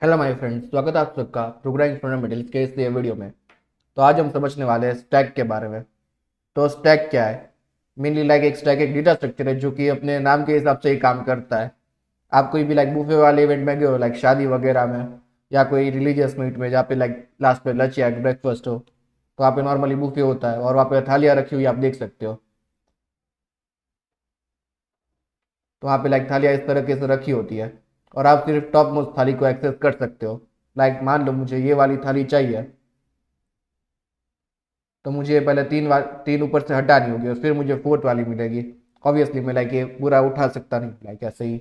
Hello my friends, स्वागत है आप सबका प्रोग्रामिंग फंडामेंटल्स के इस वीडियो में। तो आज हम समझने वाले हैं स्टैक के बारे में। तो स्टैक क्या है? मेनली एक स्टैक एक डेटा स्ट्रक्चर है जो कि अपने नाम के हिसाब से ही काम करता है। आप कोई भी बुफे वाले इवेंट में गए हो, शादी वगैरह में या कोई रिलीजियस मीट में जहाँ पे लास्ट पे लंच या ब्रेकफास्ट हो, तो वहाँ पे नॉर्मली बुफे होता है और वहाँ पे थालियाँ रखी हुई आप देख सकते हो। तो वहाँ पे थालियाँ इस तरीके से रखी होती है और आप सिर्फ टॉप मोस्ट थाली को एक्सेस कर सकते हो। मान लो मुझे ये वाली थाली चाहिए, तो मुझे पहले तीन ऊपर से हटानी होगी और फिर मुझे फोर्थ वाली मिलेगी। ऑब्वियसली मैं ये पूरा उठा सकता नहीं, ऐसे ही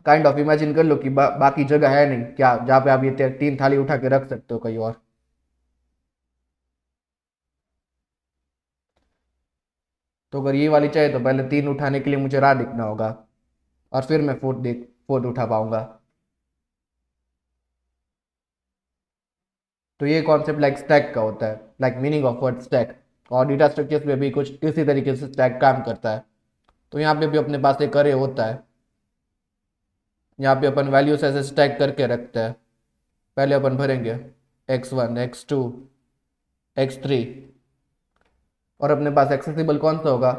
काइंड ऑफ इमेजिन कर लो कि बाकी जगह है नहीं क्या जहाँ पे आप ये तीन थाली उठा के रख सकते हो कहीं और। तो अगर ये वाली चाहिए तो पहले तीन उठाने के लिए मुझे राह देखना होगा और फिर मैं फोर्थ उठा पाऊंगा। तो ये कॉन्सेप्ट स्टैक का होता है, मीनिंग ऑफ वर्ड स्टैक। और डेटा स्ट्रक्चर्स में भी कुछ इसी तरीके से स्टैक काम करता है। तो यहाँ पे भी अपने पास एक अरे होता है। यहाँ पे अपन वैल्यूज ऐसे स्टैक करके रखते हैं। पहले अपन भरेंगे x1 x2 x3 और अपने पास एक्सेसिबल कौन सा होगा?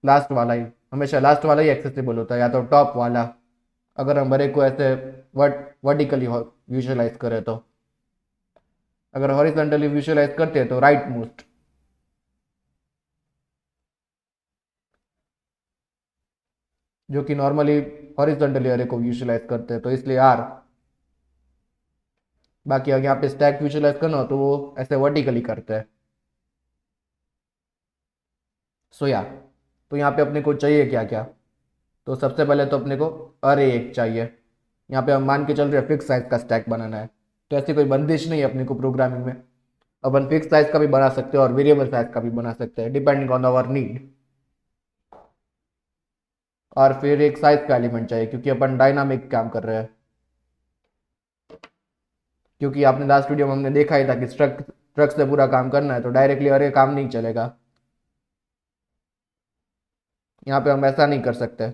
लास्ट वाला ही। हमेशा लास्ट वाला ही एक्सेसिबल होता है या तो टॉप वाला, अगर हम भरे को ऐसे वर्टिकली विजुअलाइज करें तो। अगर हॉरिजॉन्टली विजुअलाइज करते हैं तो राइट मोस्ट, जो कि नॉर्मली हॉरिजॉन्टली अरे को विजुअलाइज करते हैं तो इसलिए आर। बाकी अगर यहाँ पे स्टैक विजुअलाइज करना हो तो वो ऐसे वर्टिकली करते हैं। सो या तो यहाँ पे अपने को चाहिए क्या क्या? तो सबसे पहले तो अपने को अरे एक चाहिए। यहाँ पे हम मान के चल रहे हैं फिक्स साइज का स्टैक बनाना है। तो ऐसी कोई बंदिश नहीं है अपने को प्रोग्रामिंग में। अपन फिक्स साइज का भी बना सकते हैं और वेरिएबल साइज का भी बना सकते हैं डिपेंडिंग ऑन आवर नीड। और फिर एक साइज का एलिमेंट चाहिए क्योंकि अपन डायनामिक काम कर रहे हैं। क्योंकि आपने लास्ट वीडियो में हमने देखा ही था कि स्ट्रक्ट से पूरा काम करना है तो डायरेक्टली अरे काम नहीं चलेगा। यहाँ पे हम ऐसा नहीं कर सकते।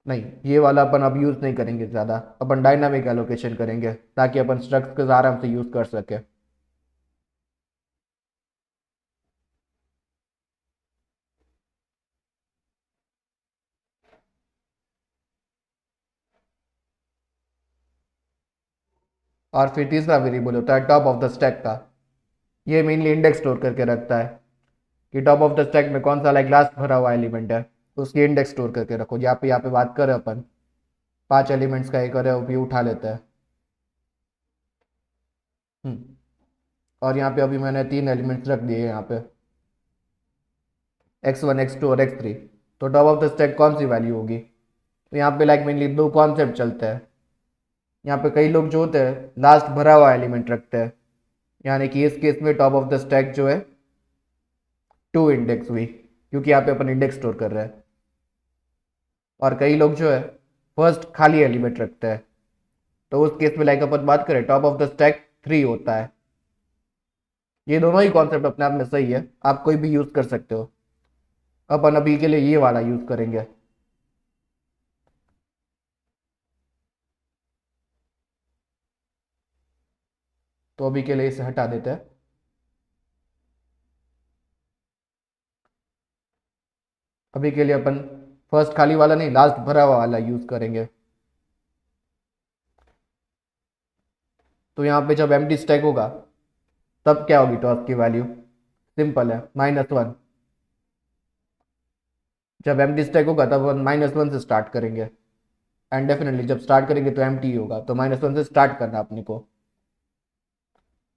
नहीं, ये वाला अपन अब यूज नहीं करेंगे ज्यादा। अपन डायनामिक एलोकेशन करेंगे ताकि अपन स्ट्रक्ट को आराम से यूज कर सके। और फिर तीसरा वेरिएबल होता है टॉप ऑफ द स्टैक का। ये मेनली इंडेक्स स्टोर करके रखता है कि टॉप ऑफ द स्टैक में कौन सा लास्ट भरा हुआ एलिमेंट है, उसकी इंडेक्स स्टोर करके रखो। यहाँ पे बात करें अपन 5 एलिमेंट्स का एक अरे भी उठा लेते हैं। हम्म। और यहाँ पे अभी मैंने 3 एलिमेंट्स रख दिए यहाँ पे x1 x2 और x3। तो टॉप ऑफ द स्टैक कौन सी वैल्यू होगी? तो यहाँ पे मेनली दो कॉन्सेप्ट चलते हैं। यहाँ पे कई लोग जो होते हैं लास्ट भरा हुआ एलिमेंट रखते हैं, यानी कि इस केस में टॉप ऑफ द स्टैक जो है टू इंडेक्स हुई क्योंकि यहाँ पे अपन इंडेक्स स्टोर कर रहे हैं। और कई लोग जो है फर्स्ट खाली एलिमेंट रखते हैं। तो उस केस में अपन बात करें टॉप ऑफ द स्टैक 3 होता है। ये दोनों ही कॉन्सेप्ट अपने आप में सही है, आप कोई भी यूज कर सकते हो। अपन अभी के लिए ये वाला यूज करेंगे। तो अभी के लिए इसे हटा देते हैं। अभी के लिए अपन फर्स्ट खाली वाला नहीं, लास्ट भरा हुआ वाला यूज करेंगे। तो यहाँ पे जब एम्प्टी स्टैक होगा तब क्या होगी टॉप की वैल्यू? सिंपल है, -1। जब एम्प्टी स्टैक होगा तब अपन -1 से स्टार्ट करेंगे। एंड डेफिनेटली जब स्टार्ट करेंगे तो एम्प्टी होगा, तो -1 से स्टार्ट करना अपने को।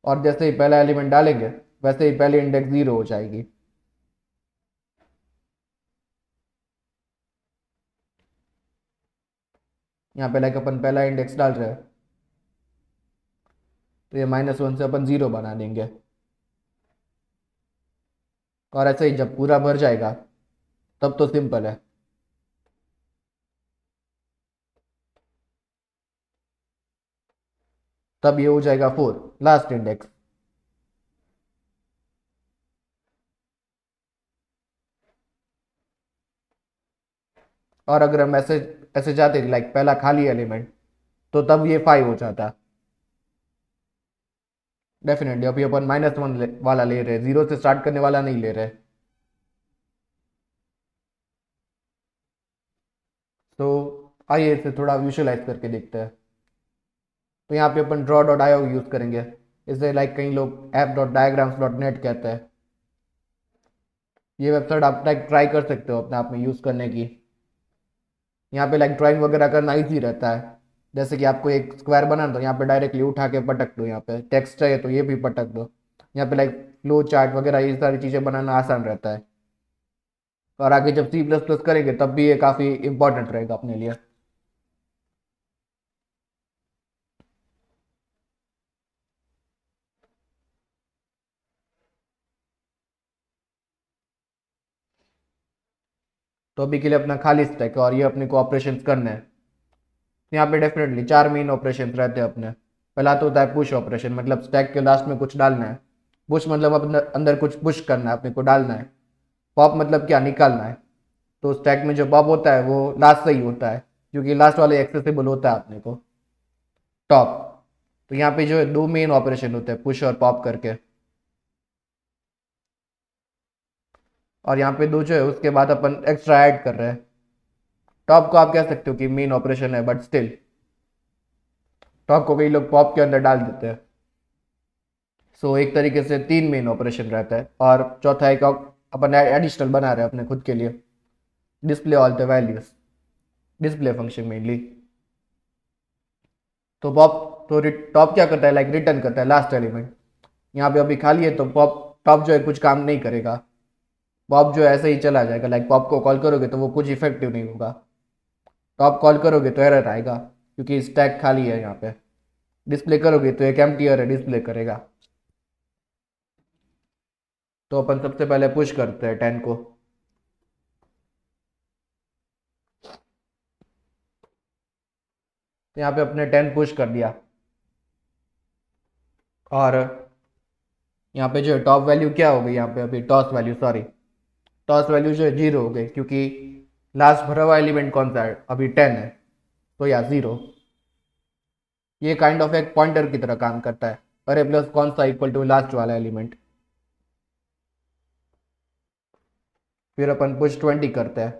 और जैसे ही पहला एलिमेंट डालेंगे वैसे ही पहली इंडेक्स 0 हो जाएगी। यहाँ पे अपन पहला इंडेक्स डाल रहे हैं तो ये -1 से अपन 0 बना देंगे। और ऐसे ही जब पूरा भर जाएगा तब तो सिंपल है। तब ये हो जाएगा 4 लास्ट इंडेक्स। और अगर हम ऐसे ऐसे जाते लाइक पहला खाली एलिमेंट, तो तब ये 5 हो जाता। डेफिनेटली अभी अपन -1 वाला ले रहे हैं, 0 से स्टार्ट करने वाला नहीं ले रहे। तो आइए इसे थोड़ा विजुअलाइज करके देखते हैं। तो यहाँ पे अपन ड्रॉ डॉट आईओ यूज़ करेंगे। इसे लाइक कई लोग app dot diagrams dot net कहते हैं। ये वेबसाइट आप लाइक ट्राई कर सकते हो अपने आप में यूज़ करने की। यहाँ पे लाइक ड्राइंग वगैरह करना ईजी रहता है। जैसे कि आपको एक स्क्वायर बनाना, तो यहाँ पे डायरेक्टली उठा के पटक दो, यहाँ पे टेक्स्ट चाहिए तो ये भी पटक दो। यहाँ पे लाइक फ्लो चार्ट वगैरह ये सारी चीज़ें बनाना आसान रहता है। और आगे जब C++ करेंगे तब भी ये काफ़ी इंपॉर्टेंट रहेगा अपने लिए। तो अभी के लिए अपना खाली स्टैक है और ये अपने को ऑपरेशंस करने हैं। यहाँ पे डेफिनेटली 4 मेन ऑपरेशन रहते हैं अपने। पहला तो होता है पुश ऑपरेशन, मतलब स्टैक के लास्ट में कुछ डालना है। पुश मतलब अपने अंदर कुछ पुश करना है, अपने को डालना है। पॉप मतलब क्या, निकालना है। तो स्टैक में जो पॉप होता है वो लास्ट से ही होता है, क्योंकि लास्ट वाले एक्सेसिबल होता है अपने को। टॉप, तो यहाँ पे जो है दो मेन ऑपरेशन होते हैं, पुश और पॉप करके। और यहाँ पे दो जो है उसके बाद अपन एक्स्ट्रा ऐड कर रहे हैं। टॉप को आप कह सकते हो कि मेन ऑपरेशन है, बट स्टिल टॉप को कई लोग पॉप के अंदर डाल देते हैं। सो एक तरीके से 3 मेन ऑपरेशन रहता है, और चौथा एक अपन एडिशनल बना रहे हैं अपने खुद के लिए, display all the values, display function mainly. तो पॉप तो टॉप क्या करता है, लाइक रिटर्न करता है लास्ट एलिमेंट। यहाँ पे अभी खाली है तो पॉप टॉप जो है कुछ काम नहीं करेगा। पॉप जो है ऐसे ही चला जाएगा, लाइक पॉप को कॉल करोगे तो वो कुछ इफेक्टिव नहीं होगा। टॉप कॉल करोगे तो एरर आएगा, क्योंकि स्टैक खाली है यहाँ पे। डिस्प्ले करोगे तो एक एम्प्टी एरर डिस्प्ले करेगा। तो अपन सबसे पहले पुश करते हैं 10 को। तो यहाँ पे अपने 10 पुश कर दिया। और यहाँ पे जो है टॉप वैल्यू क्या हो गई, यहाँ पे अभी toss value, sorry, toss value जो है 0 हो गई, क्योंकि लास्ट भरा हुआ एलिमेंट कौन सा है, अभी 10 है। तो या 0। ये काइंड ऑफ एक पॉइंटर की तरह काम करता है। अरे प्लस कौन सा इक्वल टू लास्ट वाला एलिमेंट। फिर अपन पुश 20 करते हैं।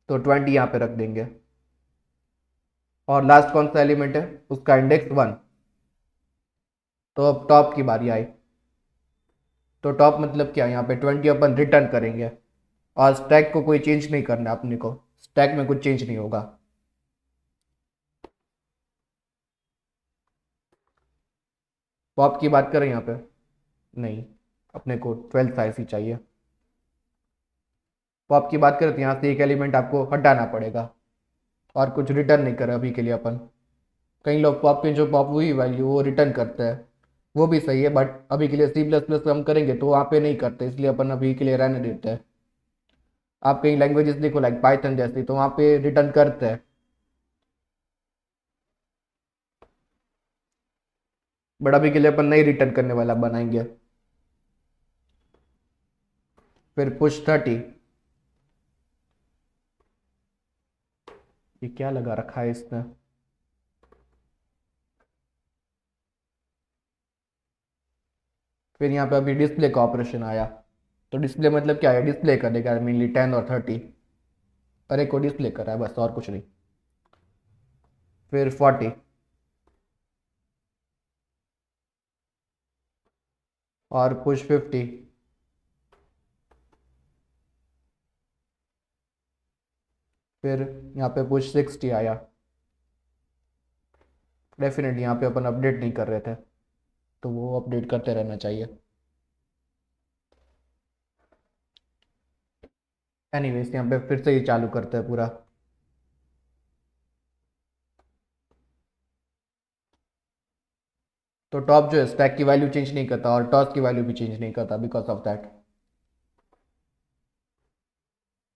तो 20 यहाँ पे रख देंगे। और लास्ट कौन सा एलिमेंट है, उसका इंडेक्स 1। तो अब टॉप की बारी आई। तो टॉप मतलब क्या, यहाँ पे 20 अपन रिटर्न करेंगे। और स्टैक को कोई चेंज नहीं करना अपने को, स्टैक में कुछ चेंज नहीं होगा। पॉप की बात करें यहाँ पे, नहीं, अपने को 12 साइज ही चाहिए। पॉप की बात करें तो यहाँ से एक एलिमेंट आपको हटाना पड़ेगा, और कुछ रिटर्न नहीं करे अभी के लिए अपन। कई लोग पॉप पे जो पॉप हुई वैल्यू वो रिटर्न करते हैं, वो भी सही है, बट अभी के लिए C++ हम करेंगे तो वहाँ पे नहीं करते, इसलिए अपन अभी के लिए रहने देते हैं। आप कई लैंग्वेजेस देखो लाइक पाइथन जैसी, तो वहाँ पे रिटर्न करते हैं। बट अभी के लिए अपन नहीं रिटर्न करने वाला बनाएंगे। फिर पुश 30। ये क्या लगा रखा है इसने। फिर यहाँ पे अभी डिस्प्ले का ऑपरेशन आया। तो डिस्प्ले मतलब क्या है, डिस्प्ले करेगा मेनली 10 और 30। अरे को डिस्प्ले कर रहा है बस, और कुछ नहीं। फिर 40। और पुश 50। फिर यहाँ पे पुश 60 आया। डेफिनेटली यहाँ पे अपन अपडेट नहीं कर रहे थे, तो वो अपडेट करते रहना चाहिए। एनीवेज यहाँ पे फिर से ही चालू करते हैं पूरा। तो टॉप जो है स्टैक की वैल्यू चेंज नहीं करता, और टॉस की वैल्यू भी चेंज नहीं करता बिकॉज ऑफ दैट।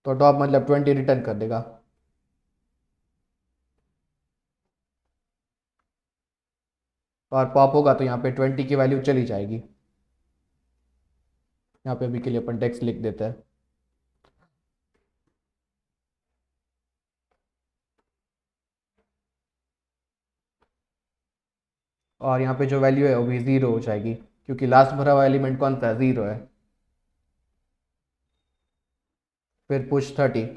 तो टॉप मतलब 20 रिटर्न कर देगा। और पॉप होगा तो यहाँ पे 20 की वैल्यू चली जाएगी। यहाँ पे अभी के लिए अपन टेक्स्ट लिख देते हैं। और यहाँ पे जो वैल्यू है वो भी 0 हो जाएगी, क्योंकि लास्ट भरा हुआ एलिमेंट कौन सा है, 0 है। फिर पुश 30।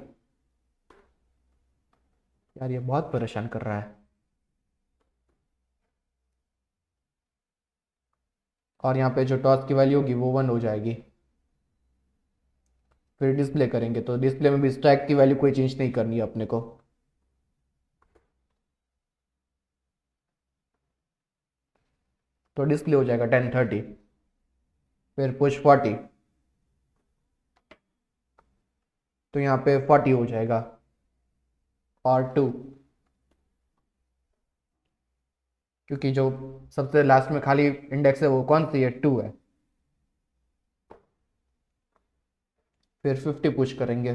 यार ये बहुत परेशान कर रहा है। और यहाँ पे जो टॉस की वैल्यू होगी वो 1 हो जाएगी। फिर डिस्प्ले करेंगे, तो डिस्प्ले में भी स्टैक की वैल्यू कोई चेंज नहीं करनी है अपने को। तो डिस्प्ले हो जाएगा 1030। फिर पुश 40, तो यहाँ पे 40 हो जाएगा। और 2, क्योंकि जो सबसे लास्ट में खाली इंडेक्स है वो कौन सी है, 2 है। फिर 50 पुश करेंगे,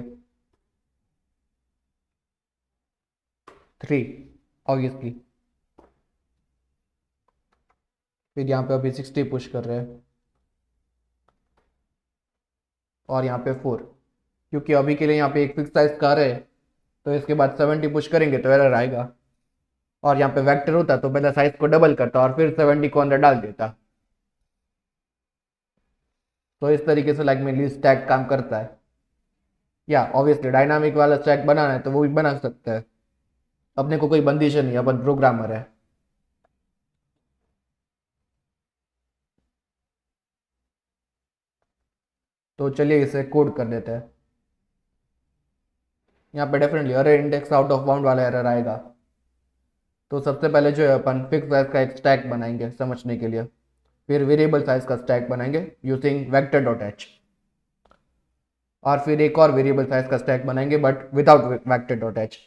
3 ऑब्वियसली। फिर यहाँ पे अभी 60 पुश कर रहे हैं, और यहाँ पे 4, क्योंकि अभी के लिए यहाँ पे एक फिक्स साइज कार है, तो इसके बाद 70 पुश करेंगे तो एरर आएगा। और यहाँ पे वेक्टर होता तो पहले साइज को डबल करता और फिर 70 को अंदर डाल देता। तो इस तरीके से लाइक में स्टैक काम करता है। या ऑब्वियसली डायनामिक वाला स्टैक बनाना है तो वो भी बना सकता है, अपने को कोई बंदिश नहीं, अपन प्रोग्रामर है। तो चलिए इसे कोड कर देते हैं। यहाँ पे डेफिनेटली अरे इंडेक्स आउट ऑफ बाउंड वाला एरर आएगा। तो सबसे पहले जो है अपन फिक्स साइज का एक स्टैक बनाएंगे समझने के लिए। फिर वेरिएबल साइज का स्टैक बनाएंगे यूजिंग वेक्टर डॉट एच। और फिर एक और वेरिएबल साइज का स्टैक बनाएंगे but without vector dot H,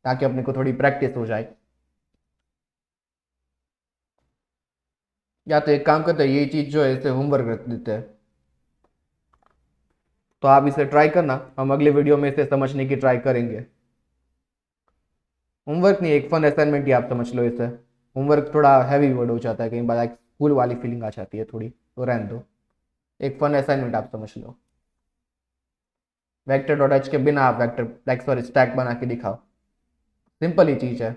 ताकि अपने को थोड़ी प्रैक्टिस हो जाए। या तो एक काम करते हैं, ये चीज़ जो है इसे होमवर्क रख देते हैं। तो आप इसे ट्राई करना, हम अगले वीडियो में इसे समझने की ट्राई करेंगे। होमवर्क नहीं, एक फन असाइनमेंट ही आप समझ लो इसे। होमवर्क थोड़ा हैवी वर्ड हो जाता है, कई बार एक स्कूल वाली फीलिंग आ जाती है थोड़ी, तो रहने दो। एक फन असाइनमेंट आप समझ लो। वेक्टर डॉट एच के बिना आप वेक्टर लाइक सॉरी स्टैक बना के दिखाओ। सिंपल ही चीज़ है।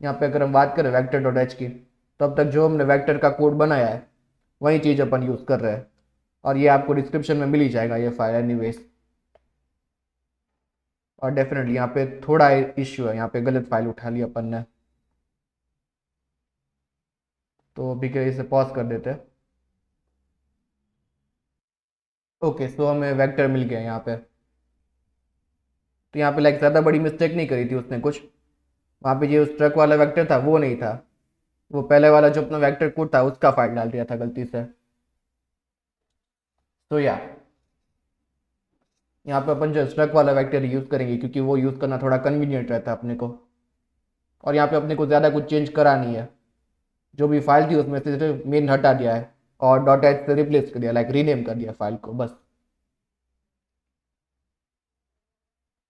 यहाँ पे अगर हम बात करें वेक्टर डॉट एच की, तो अब तक जो हमने वेक्टर का कोड बनाया है वही चीज़ अपन यूज़ कर रहे हैं। और ये आपको डिस्क्रिप्शन में मिल ही जाएगा ये फाइल एनीवेज। और डेफिनेटली यहाँ पे थोड़ा इश्यू है, यहाँ पे गलत फाइल उठा ली अपन ने। तो अभी के इसे पॉज कर देते हैं। ओके, सो हमें वेक्टर मिल गया यहाँ पे। तो यहाँ पे लाइक ज़्यादा बड़ी मिस्टेक नहीं करी थी उसने कुछ। वहाँ पे जो ट्रक वाला वेक्टर था वो नहीं था, वो पहले वाला जो अपना वेक्टर कोड था उसका फाइल डाल दिया था गलती से। तो या यहाँ पे अपन जो ट्रक वाला वेक्टर यूज़ करेंगे, क्योंकि वो यूज़ करना थोड़ा कन्वीनियंट रहता है अपने को। और यहाँ पे अपने को ज़्यादा कुछ चेंज करा नहीं है। जो भी फाइल थी उसमें से सिर्फ मेन हटा दिया है और डॉट एच से रिप्लेस कर दिया, लाइक रीनेम कर दिया फाइल को बस।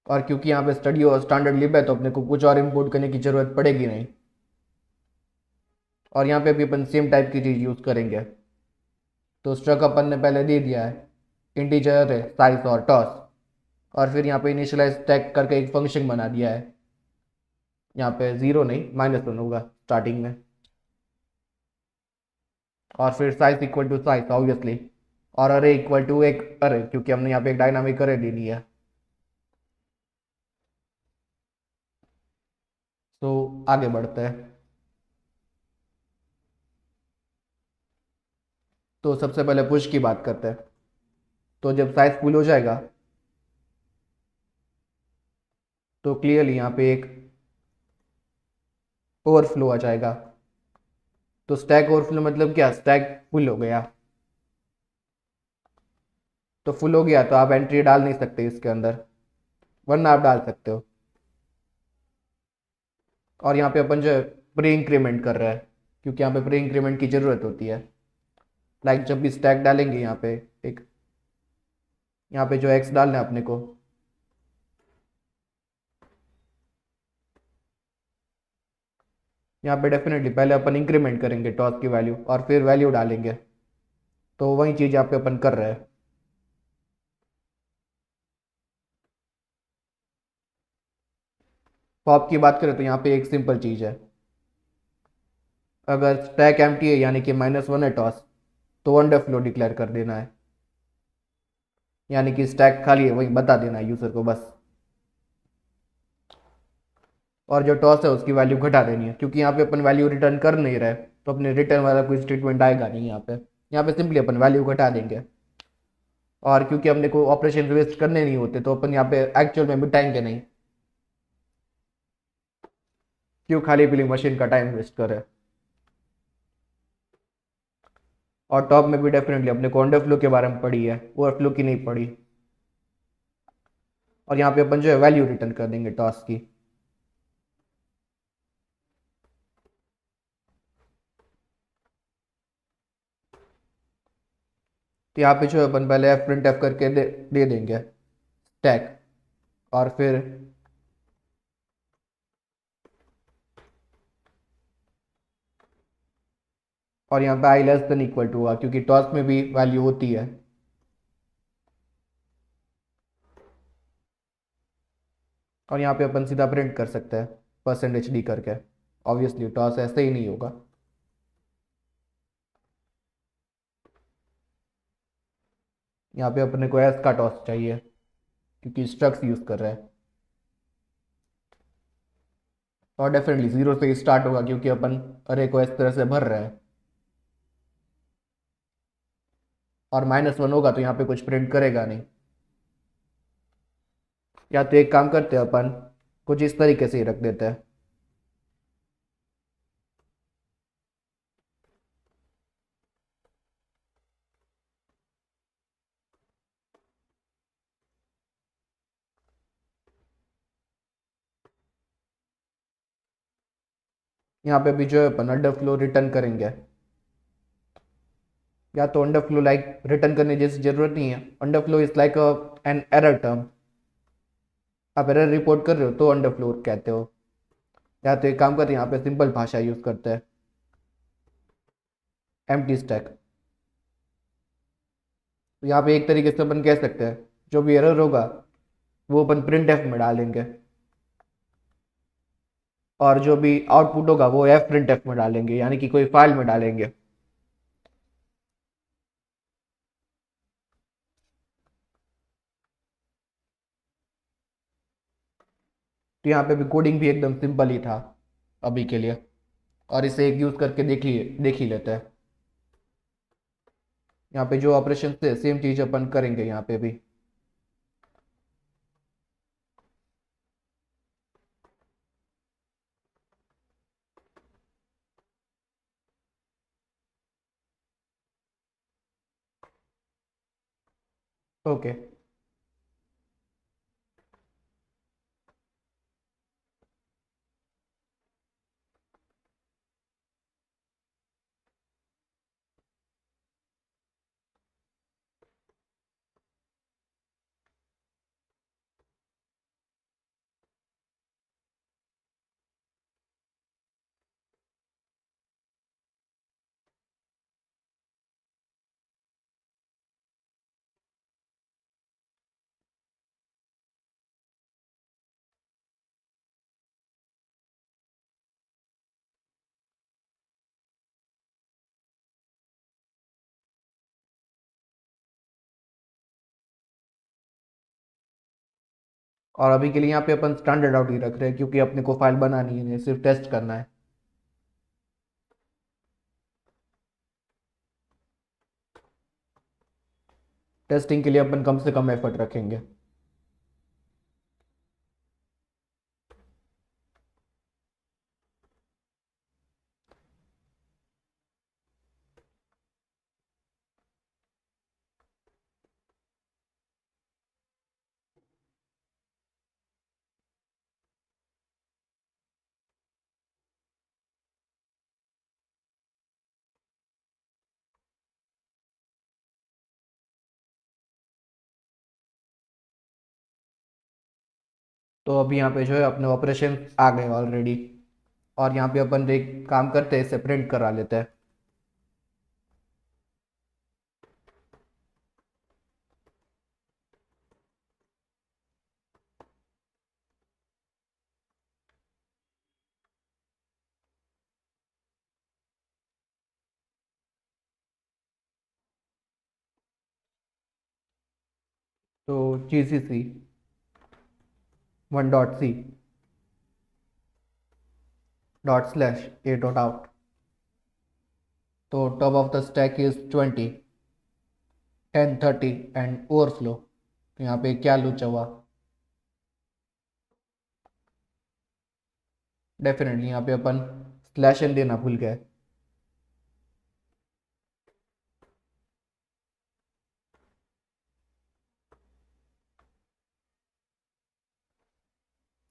और क्योंकि यहाँ पे स्टडी और स्टैंडर्ड लिब है तो अपने को कुछ और इम्पोर्ट करने की ज़रूरत पड़ेगी नहीं। और यहाँ पे भी अपन सेम टाइप की चीज़ यूज़ करेंगे। तो स्ट्रक अपन ने पहले दे दिया है, इंटीजर है साइज और टॉस। और फिर यहाँ पे इनिशियलाइज टैग करके एक फंक्शन बना दिया है। यहाँ पे 0 नहीं, -1 होगा स्टार्टिंग में। और फिर size equal to size obviously. और अरे इक्वल टू एक अरे, क्योंकि हमने यहाँ पे एक डायनामिक अरे दे दी है। तो आगे बढ़ते हैं। तो सबसे पहले पुश की बात करते हैं। तो जब साइज फुल हो जाएगा तो क्लियरली यहाँ पे एक ओवरफ्लो आ जाएगा। तो स्टैक ओवरफ्लो मतलब क्या, स्टैक फुल हो गया। तो फुल हो गया तो आप एंट्री डाल नहीं सकते इसके अंदर, वरना आप डाल सकते हो। और यहाँ पे अपन जो है प्री इंक्रीमेंट कर रहा है, क्योंकि यहाँ पे प्री इंक्रीमेंट की ज़रूरत होती है। लाइक जब भी स्टैक डालेंगे यहाँ पे एक, यहाँ पे जो एक्स डालना है अपने को, यहाँ पे डेफिनेटली पहले अपन इंक्रीमेंट करेंगे टॉस की वैल्यू और फिर वैल्यू डालेंगे। तो वही चीज़ यहाँ पे अपन कर रहे हैं। पॉप की बात करें तो यहाँ पे एक सिंपल चीज़ है। अगर स्टैक एम्प्टी है यानी कि -1 है टॉस, तो अंडरफ्लो डिक्लेयर कर देना है, यानी कि स्टैक खाली है वही बता देना है यूज़र को बस। और जो टॉस है उसकी वैल्यू घटा देनी है, क्योंकि यहाँ पे अपन वैल्यू रिटर्न कर नहीं रहे, तो अपने रिटर्न वाला कोई स्टेटमेंट आएगा नहीं यहाँ पे। यहाँ पे सिंपली अपन वैल्यू घटा देंगे। और क्योंकि हमने को ऑपरेशन वेस्ट करने नहीं होते, तो अपन यहाँ पे एक्चुअल में मिटाएंगे नहीं। क्यों खाली पीली मशीन का टाइम वेस्ट करे। और टॉप में भी डेफिनेटली अपने को अंडरफ्लो के बारे में पढ़ी है, ओवरफ्लो की नहीं पढ़ी। और यहाँ पे अपन जो है वैल्यू रिटर्न कर देंगे टॉस की। तो यहाँ पे जो है अपन पहले एफ प्रिंट एफ करके दे देंगे स्टैक। और फिर और यहाँ पे आई लेस देन इक्वल टू हुआ, क्योंकि टॉस में भी वैल्यू होती है। और यहाँ पे अपन सीधा प्रिंट कर सकते हैं %d करके। ऑब्वियसली टॉस ऐसे ही नहीं होगा। यहाँ पे अपने को एस का टॉस चाहिए, क्योंकि स्ट्रक्स यूज कर रहे हैं। और डेफिनेटली जीरो से ही स्टार्ट होगा, क्योंकि अपन अरे को इस तरह से भर रहे हैं। और -1 होगा तो यहाँ पे कुछ प्रिंट करेगा नहीं। या तो एक काम करते हैं अपन, कुछ इस तरीके से ही रख देते हैं। यहाँ पे भी जो है अपन अंडरफ्लो रिटर्न करेंगे। या तो अंडरफ्लो लाइक रिटर्न करने जैसी जरूरत नहीं है। Underflow is like an error term. आप एरर रिपोर्ट कर रहे हो तो अंडरफ्लो कहते हो। या तो एक काम करते हैं, यहाँ पे सिंपल भाषा यूज करते हैं, एम्प्टी स्टैक। तो यहाँ पे एक तरीके से अपन कह सकते हैं, जो भी एरर होगा वो अपन प्रिंट एफ में डालेंगे, और जो भी आउटपुट होगा वो एफ प्रिंट एफ में डालेंगे, यानी कि कोई फाइल में डालेंगे। तो यहाँ पे भी कोडिंग भी एकदम सिंपल ही था अभी के लिए। और इसे एक यूज करके देख ही लेते हैं। यहाँ पे जो ऑपरेशन थे सेम चीज अपन करेंगे यहाँ पे भी। ओके। और अभी के लिए यहाँ पे अपन स्टैंडर्ड आउट ही रख रहे हैं, क्योंकि अपने को फाइल बनानी है नहीं, सिर्फ टेस्ट करना है। टेस्टिंग के लिए अपन कम से कम एफर्ट रखेंगे। तो अभी यहाँ पे जो है अपने ऑपरेशन आ गए ऑलरेडी। और यहाँ पे अपन एक काम करते हैं, इसे प्रिंट करा लेते हैं। तो GCC 1.c ./a.out। तो top of the stack is 20, 10, 30 and overflow. तो यहाँ पे क्या लूचा हुआ? डेफिनेटली यहाँ पे अपन स्लैश एन देना भूल गए।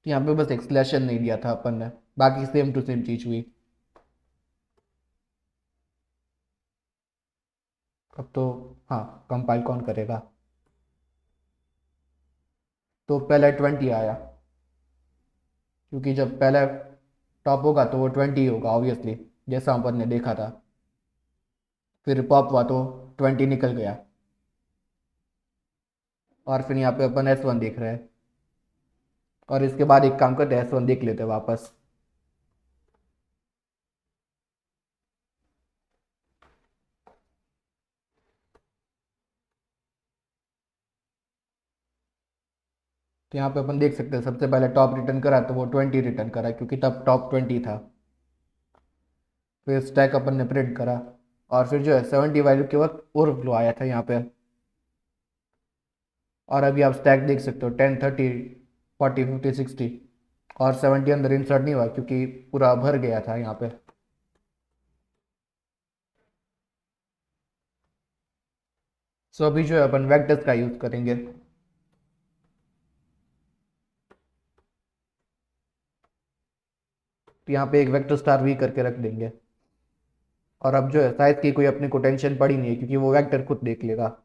यहाँ पे बस एक स्लैश एन नहीं दिया था अपन ने, बाकी सेम टू सेम चीज हुई। अब तो हाँ, कंपाइल कौन करेगा? तो पहले 20 आया, क्योंकि जब पहले टॉप होगा तो वो 20 होगा ऑब्वियसली, जैसा अपन ने देखा था। फिर पॉप हुआ तो 20 निकल गया, और फिर यहाँ पे अपन S1 देख रहे हैं। और इसके बाद एक काम करते हैं, S1 देख लेते हैं वापस। तो यहाँ पे अपन देख सकते हैं, सबसे पहले टॉप रिटर्न करा तो वो 20 रिटर्न करा, क्योंकि तब टॉप 20 था। फिर स्टैक अपन ने प्रिंट करा, और फिर जो है 70 वैल्यू के वक्त ओवरफ्लो आया था यहाँ पे। और अभी आप स्टैक देख सकते हो, 10, 30, 40, 50, 60, और 70 अंदर इंसर्ट नहीं हुआ क्योंकि पूरा भर गया था यहाँ पे। सो अभी जो है अपन वेक्टर्स का यूज करेंगे। तो यहाँ पे एक वेक्टर स्टार वी करके रख देंगे। और अब जो है साइज की कोई अपने को टेंशन पड़ी नहीं है, क्योंकि वो वेक्टर खुद देख लेगा।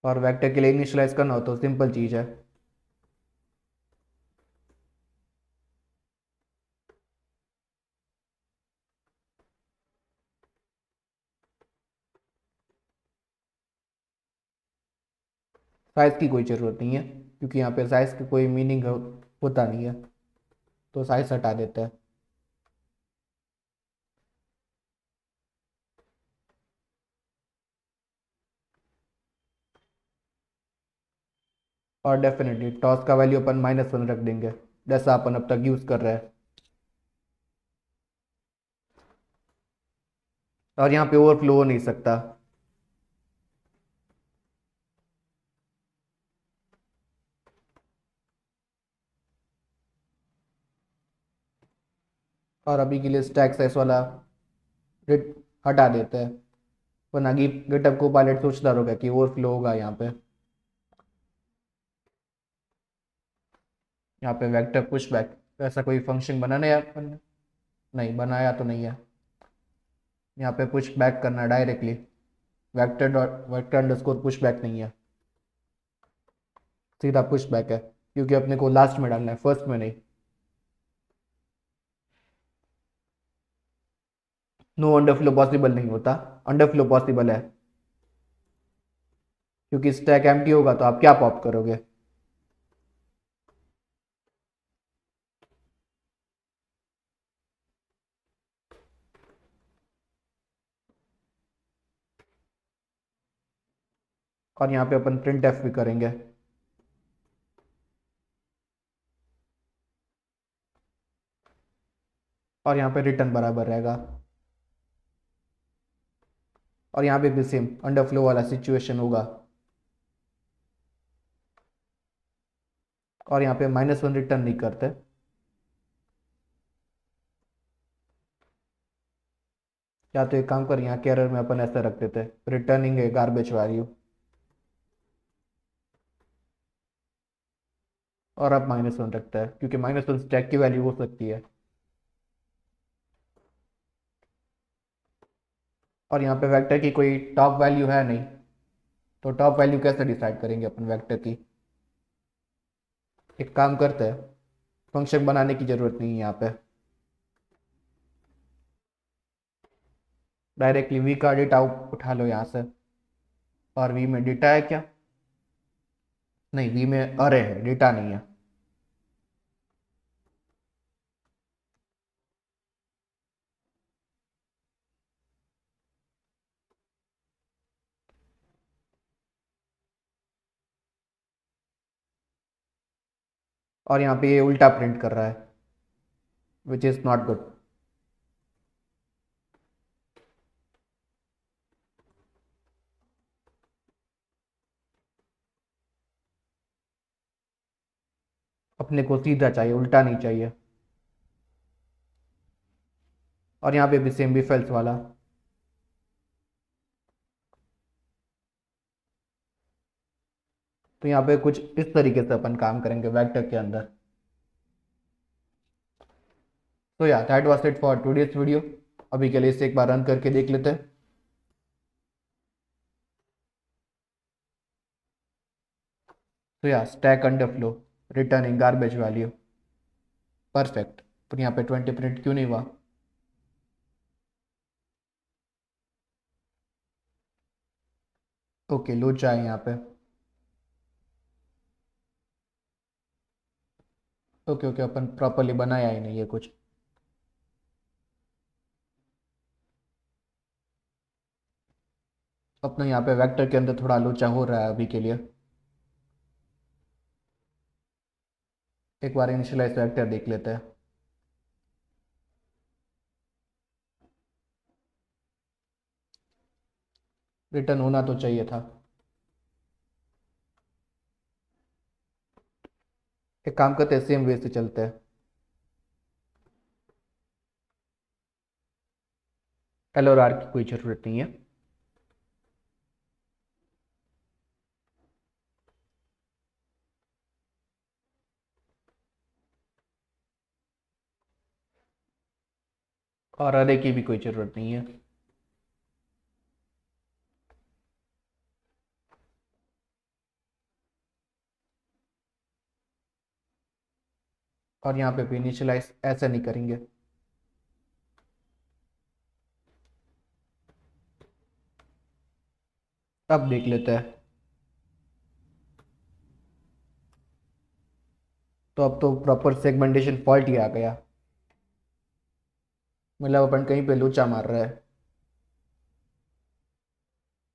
और वेक्टर के लिए इनिशियलाइज करना हो तो सिंपल चीज है। साइज की कोई ज़रूरत नहीं है, क्योंकि यहाँ पे साइज की कोई मीनिंग होता नहीं है। तो साइज हटा देते हैं। और डेफिनेटली टॉस का वैल्यू अपन -1 रख देंगे, जैसा अपन अब तक यूज़ कर रहे हैं। और यहाँ पे ओवरफ्लो हो नहीं सकता। और अभी के लिए स्टैक साइज वाला रेट हटा देते हैं, वरना गिटहब को पायलट सोचता रहेगा कि ओवरफ्लो होगा यहाँ पे। यहाँ पे वेक्टर पुशबैक, ऐसा कोई फंक्शन बनाना है अपन ने? नहीं बनाया तो नहीं है। यहाँ पे पुश बैक करना directly, vector underscore push back नहीं है, सीधा पुश बैक है, क्योंकि अपने को लास्ट में डालना है, फर्स्ट में नहीं। नो अंडरफ्लो पॉसिबल नहीं होता, अंडरफ्लो पॉसिबल है, क्योंकि स्टैक एम्प्टी होगा तो आप क्या पॉप करोगे? और यहाँ पे अपन प्रिंट एफ भी करेंगे। और यहाँ पे रिटर्न बराबर रहेगा। और यहाँ पे भी सेम अंडरफ्लो वाला सिचुएशन होगा। और यहाँ पे -1 रिटर्न नहीं करते। या तो एक काम कर, यहाँ के एरर में अपन ऐसा रख देते, रिटर्निंग ए गार्बेज वैल्यू, और अब -1 रखता है, क्योंकि -1 स्टैक की वैल्यू हो सकती है। और यहाँ पे वेक्टर की कोई टॉप वैल्यू है नहीं, तो टॉप वैल्यू कैसे डिसाइड करेंगे अपन वेक्टर की? एक काम करते हैं, फंक्शन बनाने की ज़रूरत नहीं है यहाँ पे। डायरेक्टली वी का डेटा उठा लो यहाँ से। और वी में डेटा है क्या? नहीं, वी में अरे है, डेटा नहीं है। और यहाँ पे ये उल्टा प्रिंट कर रहा है, विच इज़ नॉट गुड। अपने को सीधा चाहिए, उल्टा नहीं चाहिए। और यहाँ पे भी सेम भी फेल्स वाला। तो यहाँ पे कुछ इस तरीके से अपन काम करेंगे वेक्टर के अंदर। तो या that was it for today's video. अभी के लिए इसे एक बार रन करके देख लेते हैं। तो या stack under flow returning garbage value, perfect. पर यहाँ पे 20 प्रिंट क्यों नहीं हुआ? ओके, लोचा है यहाँ पे। ओके ओके, अपन प्रॉपरली बनाया ही नहीं है कुछ। अपना यहाँ पे वेक्टर के अंदर थोड़ा लोचा हो रहा है अभी के लिए। एक बार इनिशियलाइज वेक्टर देख लेते हैं। रिटर्न होना तो चाहिए था। एक काम करते हैं, सेम वे से चलते हैं। एल और आर की कोई ज़रूरत नहीं है। और अरे की भी कोई ज़रूरत नहीं है। और यहाँ पे भी इनिशियलाइज ऐसे नहीं करेंगे। अब देख लेते हैं। तो अब तो प्रॉपर सेगमेंटेशन फॉल्ट ही आ गया। मतलब अपन कहीं पे लोचा मार रहा है,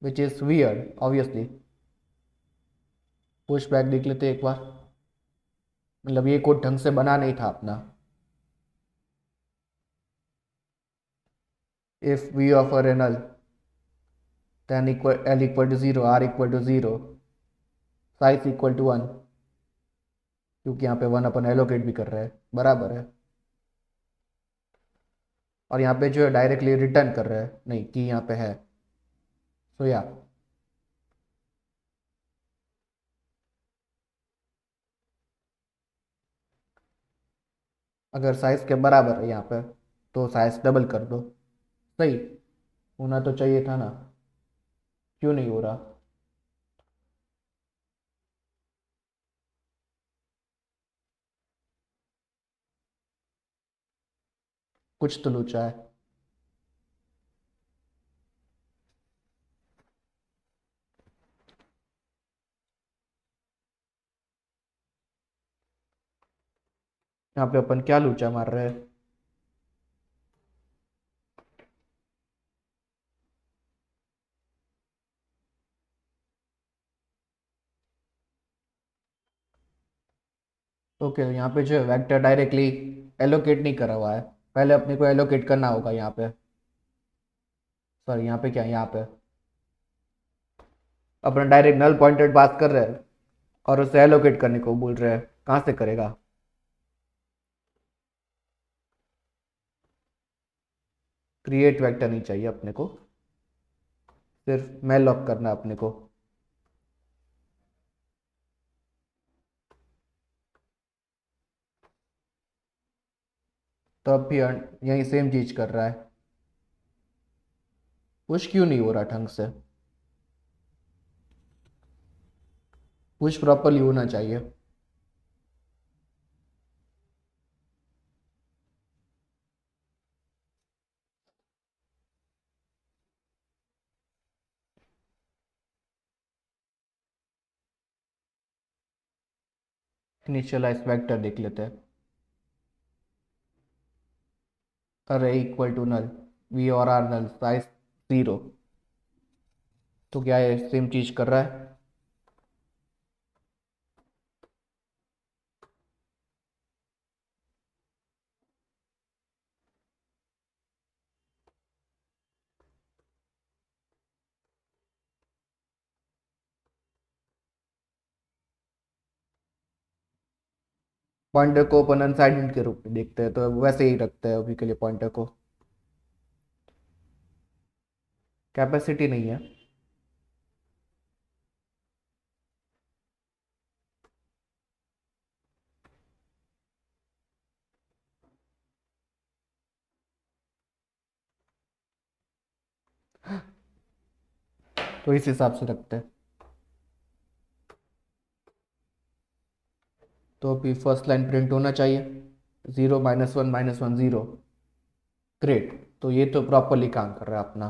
which is weird obviously. Push back देख लेते हैं एक बार। मतलब ये कोड ढंग से बना नहीं था अपना। If we of a renal then equal L equal to 0, R equal to 0, size equal to 1, क्योंकि यहाँ पे 1 अपन एलोकेट भी कर रहे हैं, बराबर है। और यहाँ पे जो है डायरेक्टली रिटर्न कर रहे हैं, नहीं कि यहाँ पे है। सो या अगर साइज के बराबर है यहाँ पे तो साइज डबल कर दो। सही होना तो चाहिए था ना, क्यों नहीं हो रहा? कुछ तो लोचा है। यहाँ पे अपन क्या लोचा मार रहे हैं? ओके, यहाँ पे जो है वेक्टर डायरेक्टली एलोकेट नहीं करा हुआ है। पहले अपने को एलोकेट करना होगा यहाँ पे। सॉरी, यहाँ पे क्या है, यहाँ पे अपन डायरेक्ट नल पॉइंटेड पास कर रहे हैं और उसे एलोकेट करने को बोल रहे हैं। कहाँ से करेगा? क्रिएट वेक्टर नहीं चाहिए अपने को, सिर्फ मैलॉक करना है अपने को। तो अब भी यही सेम चीज कर रहा है। पुश क्यों नहीं हो रहा ढंग से? पुश प्रॉपरली होना चाहिए। इनिशियलाइज वेक्टर देख लेते हैं। अरे इक्वल टू नल, वी और आर नल, साइज 0। तो क्या है, सेम चीज कर रहा है। पॉइंटर को अपन अनसाइडेंट के रूप में देखते हैं, तो वैसे ही रखते हैं अभी के लिए पॉइंटर को। कैपेसिटी नहीं है। तो इस हिसाब से रखते हैं। तो अभी फर्स्ट लाइन प्रिंट होना चाहिए, 0 -1 -1 0। ग्रेट, तो ये तो प्रॉपरली काम कर रहा है अपना।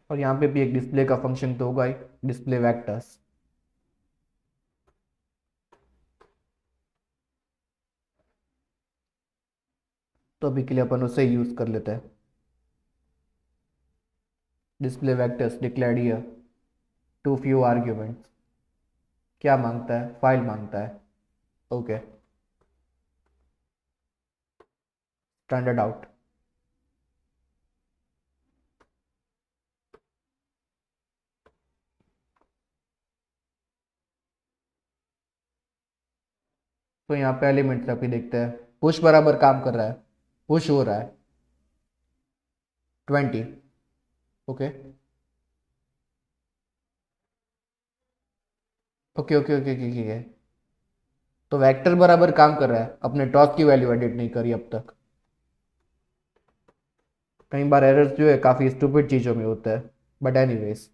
और यहाँ पे भी एक डिस्प्ले का फंक्शन तो होगा ही, डिस्प्ले वेक्टर्स। तो अभी के लिए अपन उसे यूज कर लेते हैं। Display vectors declared here, to few arguments. क्या मांगता है, फाइल मांगता है। Okay, standard out. तो यहाँ पे एलिमेंट्स अभी देखते हैं। पुश बराबर काम कर रहा है, पुश हो रहा है 20। Okay okay okay okay okay okay. तो वेक्टर बराबर काम कर रहा है, अपने टॉस की वैल्यू एडिट नहीं करी अब तक। कई बार एरर्स जो है काफी स्टूपिड चीजों में होता है, बट एनीवेज।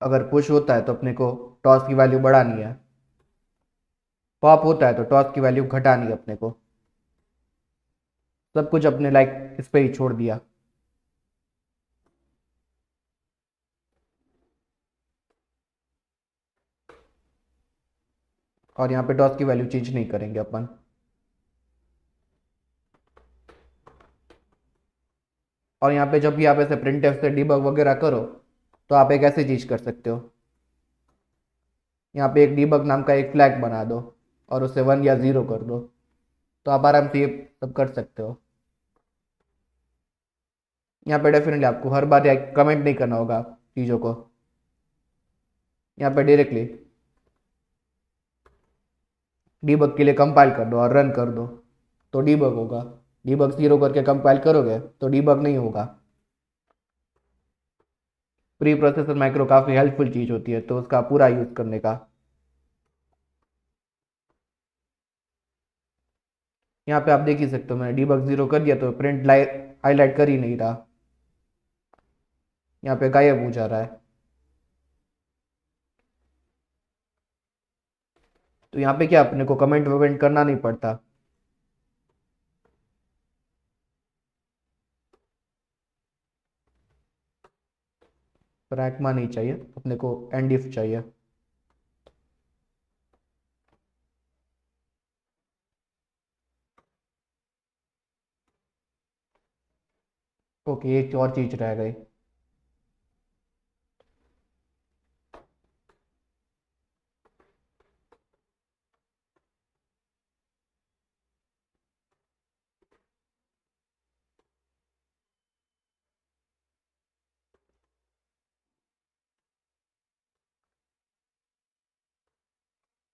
अगर पुश होता है तो अपने को टॉस की वैल्यू बढ़ानी है, पॉप होता है तो टॉस की वैल्यू घटानी है अपने को। सब कुछ अपने लाइक इस पे ही छोड़ दिया। और यहाँ पे टॉस की वैल्यू चेंज नहीं करेंगे अपन। और यहाँ पे जब भी आप ऐसे प्रिंट से डीबग वगैरह करो, तो आप एक ऐसी चीज कर सकते हो। यहाँ पे एक डीबग नाम का एक फ्लैग बना दो और उसे 1 या 0 कर दो, तो आप आराम से ये सब कर सकते हो। यहाँ पे डेफिनेटली आपको हर बार कमेंट नहीं करना होगा चीज़ों को। यहाँ पे डायरेक्टली डीबग के लिए कंपाइल कर दो और रन कर दो, तो डीबग होगा। डीबग 0 करके कंपाइल करोगे तो डीबग नहीं होगा। प्री प्रोसेसर माइक्रो काफ़ी हेल्पफुल चीज़ होती है, तो उसका पूरा यूज़ करने का। यहाँ पे आप देख ही सकते हो, मैंने डीबग 0 कर दिया तो प्रिंट लाइट हाईलाइट कर ही नहीं रहा, यहाँ पे गायब हो जा रहा है। तो यहाँ पे क्या अपने को कमेंट वमेंट करना नहीं पड़ता। प्रैग्मा नहीं चाहिए अपने को, एंड इफ चाहिए। ओके, एक और चीज रह गई।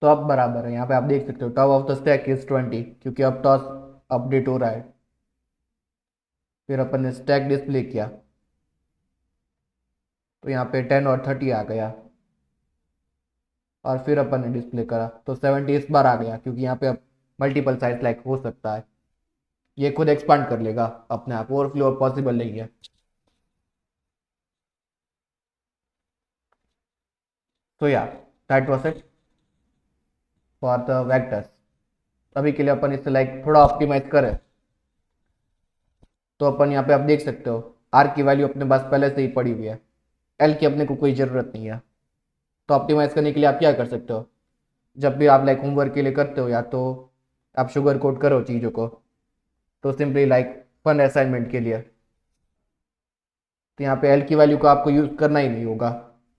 तो अब बराबर है, यहाँ पे आप देख सकते हो top of the stack is 20, क्योंकि अब टॉस अपडेट हो रहा है। फिर अपन ने स्टैक डिस्प्ले किया, तो यहाँ पे 10 और 30 आ गया। और फिर अपन ने डिस्प्ले करा तो 70 इस बार आ गया, क्योंकि यहाँ पे अब मल्टीपल साइज लाइक हो सकता है। ये खुद एक्सपांड कर लेगा अपने आप, ओवरफ्लो पॉसिबल नहीं है। सो या that was it for the vectors. अभी के लिए अपन इसे लाइक थोड़ा ऑप्टिमाइज करें तो अपन यहाँ पे आप देख सकते हो आर की वैल्यू अपने पास पहले से ही पड़ी हुई है, एल की अपने को कोई ज़रूरत नहीं है। तो ऑप्टिमाइज करने के लिए आप क्या कर सकते हो, जब भी आप लाइक होमवर्क के लिए करते हो या तो आप शुगर कोट करो चीज़ों को, तो सिंपली लाइक फन असाइनमेंट के लिए तो यहाँ पे एल की वैल्यू को आपको यूज़ करना ही नहीं होगा।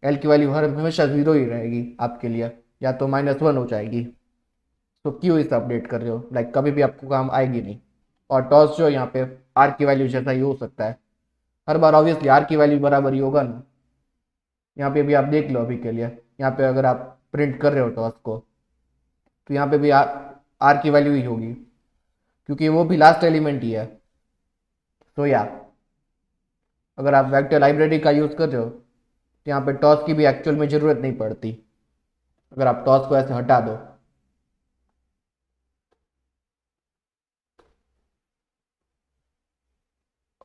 एल की वैल्यू हर हमेशा ज़ीरो ही रहेगी आपके लिए, या तो -1 हो जाएगी। तो क्यों इसे अपडेट कर रहे हो, लाइक कभी भी आपको काम आएगी नहीं। और टॉस जो यहाँ पे आर की वैल्यू जैसा ही हो सकता है, हर बार ऑब्वियसली आर की वैल्यू बराबर ही होगा ना। यहाँ पे भी आप देख लो अभी के लिए, यहाँ पे अगर आप प्रिंट कर रहे हो टॉस को तो यहाँ पे भी आर की वैल्यू ही होगी, क्योंकि वो भी लास्ट एलिमेंट ही है। तो या अगर आप वेक्टर लाइब्रेरी का यूज़ कर रहे हो तो यहाँ पे टॉस की भी एक्चुअल में ज़रूरत नहीं पड़ती, अगर आप टॉस को ऐसे हटा दो।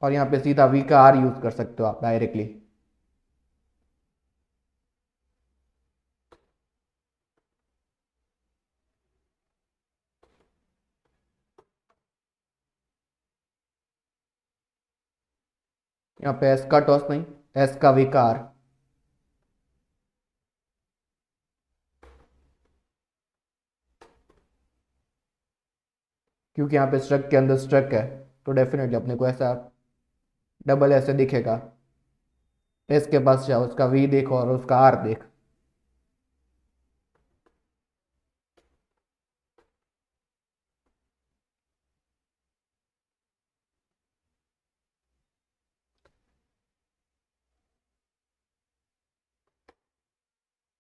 और यहाँ पे सीधा वी का आर यूज़ कर सकते हो आप डायरेक्टली। यहाँ पे एस का टॉस नहीं, एस का वी का आर। क्योंकि यहाँ पे स्ट्रक के अंदर स्ट्रक है, तो डेफिनेटली अपने को ऐसा डबल ऐसे दिखेगा। एस के पास जाओ, उसका वी देखो और उसका आर देख।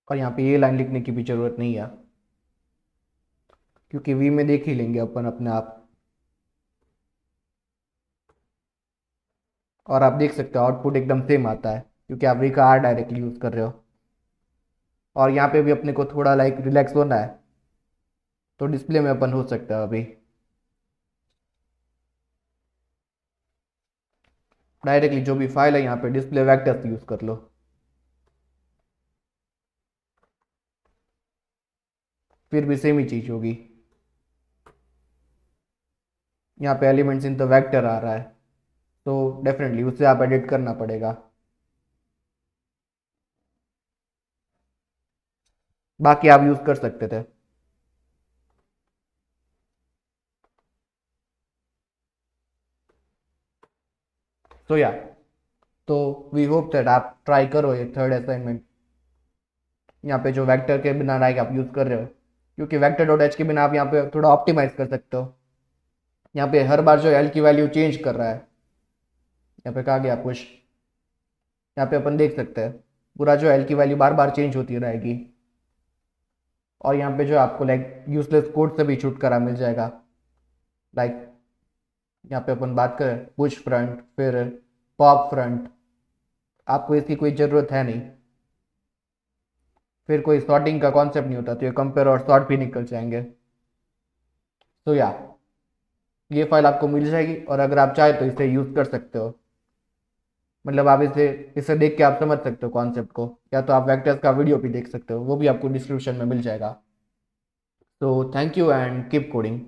और यहाँ पे ये लाइन लिखने की भी जरूरत नहीं है, क्योंकि वी में देख ही लेंगे अपन अपने आप। और आप देख सकते हो आउटपुट एकदम सेम आता है, क्योंकि आप वी का आर डायरेक्टली यूज़ कर रहे हो। और यहाँ पे भी अपने को थोड़ा लाइक रिलैक्स होना है, तो डिस्प्ले में अपन हो सकता है अभी डायरेक्टली जो भी फाइल है यहाँ पे डिस्प्ले वेक्टर्स यूज़ कर लो। फिर भी सेम ही चीज़ होगी। यहाँ पे एलिमेंट्स इन द वेक्टर आ रहा है, तो डेफिनेटली उससे आप एडिट करना पड़ेगा। बाकी आप यूज़ कर सकते थे। तो या तो वी होप दैट आप ट्राई करो ये थर्ड असाइनमेंट, यहाँ पे जो वेक्टर के बिना लाइक आप यूज़ कर रहे हो, क्योंकि वेक्टर डॉट एच के बिना आप यहाँ पे थोड़ा ऑप्टिमाइज कर सकते हो। यहाँ पे हर बार जो एल की वैल्यू चेंज कर रहा है, यहाँ पे कहा गया कुछ, यहाँ पे अपन देख सकते हैं पूरा जो एल की वैल्यू बार बार चेंज होती रहेगी। और यहाँ पे जो आपको लाइक यूजलेस कोड से भी छुटकारा मिल जाएगा। लाइक यहाँ पे अपन बात करें पुश फ्रंट फिर पॉप फ्रंट, आपको इसकी कोई ज़रूरत है नहीं। फिर कोई सॉर्टिंग का कॉन्सेप्ट नहीं होता, तो ये कंपेयर और सॉर्ट भी निकल जाएंगे। तो या ये फाइल आपको मिल जाएगी, और अगर आप चाहे तो इसे यूज़ कर सकते हो। मतलब आप इसे इसे देख के आप समझ सकते हो कॉन्सेप्ट को, या तो आप वेक्टर्स का वीडियो भी देख सकते हो, वो भी आपको डिस्क्रिप्शन में मिल जाएगा। तो thank you and keep coding.